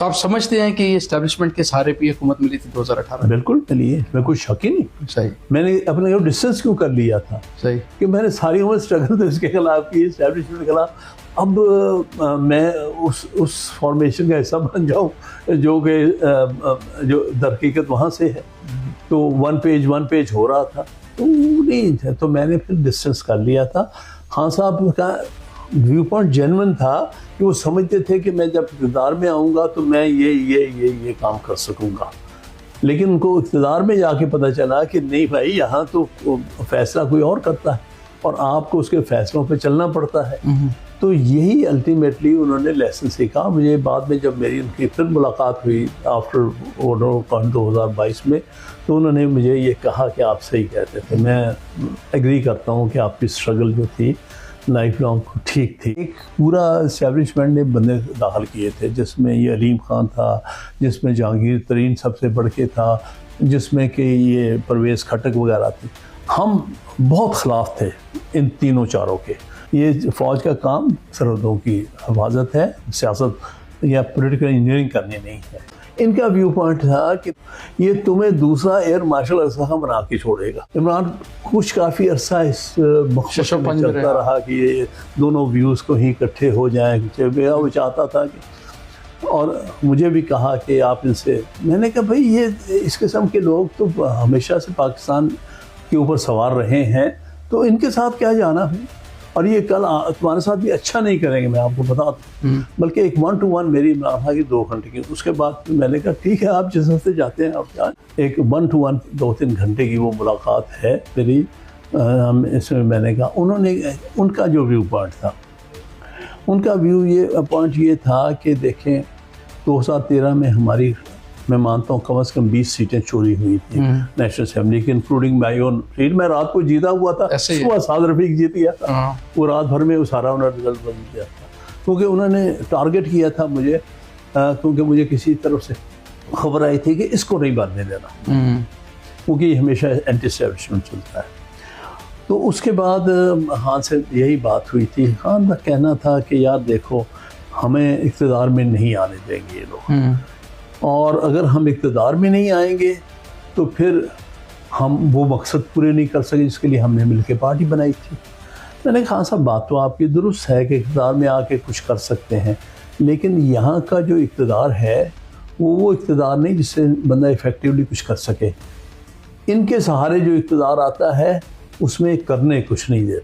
तो आप समझते हैं कि एस्टेब्लिशमेंट के सहारे पे हुकूमत मिली थी 2018? बिल्कुल मिली है, मैं कोई शक ही नहीं। सही। मैंने अपने को डिस्टेंस क्यों कर लिया था? सही कि मैंने सारी उम्र स्ट्रगल तो इसके खिलाफ की, एस्टेब्लिशमेंट के खिलाफ। अब मैं उस फॉर्मेशन का हिस्सा बन जाऊँ जो कि जो दरहकीकत वहाँ से है। तो वन पेज हो रहा था, तो नहीं था, तो मैंने फिर डिस्टेंस कर लिया था। खान साहब का व्यू पॉइंट जेन्युइन था कि वो समझते थे कि मैं जब इक़्तिदार में आऊँगा तो मैं ये काम कर सकूँगा। लेकिन उनको इक़्तिदार में जाके पता चला कि नहीं भाई, यहाँ तो फैसला कोई और करता है और आपको उसके फैसलों पे चलना पड़ता है। तो यही अल्टीमेटली उन्होंने लेसन सीखा। मुझे बाद में जब मेरी उनकी फिर मुलाकात हुई आफ्टर 2022 में, तो उन्होंने मुझे ये कहा कि आप सही कहते थे, मैं एग्री करता हूँ कि आपकी स्ट्रगल जो थी लाइफ लॉन्ग ठीक थी। एक पूरा एस्टेब्लिशमेंट ने बंदे दाखिल किए थे, जिसमें ये अलीम खान था, जिसमें जहांगीर तरीन सबसे बढ़ के था, जिसमें कि ये परवेज़ खटक वगैरह थे। हम बहुत ख़िलाफ़ थे इन तीनों चारों के। ये फ़ौज का काम सरहदों की हिफाजत है, सियासत या पॉलिटिकल इंजीनियरिंग करनी नहीं है। इनका व्यू पॉइंट था कि ये तुम्हें दूसरा एयर मार्शल अरसा बना के छोड़ेगा। इमरान कुछ काफ़ी अरसा इस मकसद में चलता रहा कि ये दोनों व्यूज़ को ही इकट्ठे हो जाएँ। वो चाहता था कि, और मुझे भी कहा कि आप इनसे, मैंने कहा भाई ये इस किस्म के लोग तो हमेशा से पाकिस्तान के ऊपर सवार रहे हैं, तो इनके साथ क्या जाना है। और ये कल तुम्हारे साथ भी अच्छा नहीं करेंगे, मैं आपको बता दूँ। बल्कि एक 1 to 1 मेरी इमरान खान की 2 घंटे की, उसके बाद मैंने कहा ठीक है आप जिस हफ्ते जाते हैं आप जाएं। एक 1 to 1 2-3 घंटे की वो मुलाकात है मेरी। इसमें मैंने कहा, उन्होंने उनका जो व्यू पॉइंट था, उनका व्यू पॉइंट ये था कि देखें 2013 में हमारी, मैं मानता हूँ कम से कम 20 सीटें चोरी हुई थी नेशनल असेंबली की, इंक्लूडिंग माई ओन सीट। मैं रात को जीता हुआ था, सुबह साद रफीक जीत गया था। वो रात भर में वो सारा उन्होंने रिजल्ट बदल दिया था, क्योंकि उन्होंने टारगेट किया था मुझे, क्योंकि मुझे किसी तरफ से खबर आई थी कि इसको नहीं बनने देना, क्योंकि हमेशा एंटी एस्टैब्लिशमेंट चलता है। तो उसके बाद खान से यही बात हुई थी। खान का कहना था कि यार देखो, हमें इक़्तिदार में नहीं आने देंगे ये लोग, और अगर हम इक़्तिदार में नहीं आएंगे तो फिर हम वो मकसद पूरे नहीं कर सके जिसके लिए हमने मिलकर पार्टी बनाई थी। मैंने कहा साहब बात तो आपकी दुरुस्त है कि इक़्तिदार में आके कुछ कर सकते हैं, लेकिन यहाँ का जो इक़्तिदार है वो इक़्तिदार नहीं जिससे बंदा इफ़ेक्टिवली कुछ कर सके। इनके सहारे जो इक़्तिदार आता है उसमें करने कुछ नहीं देते।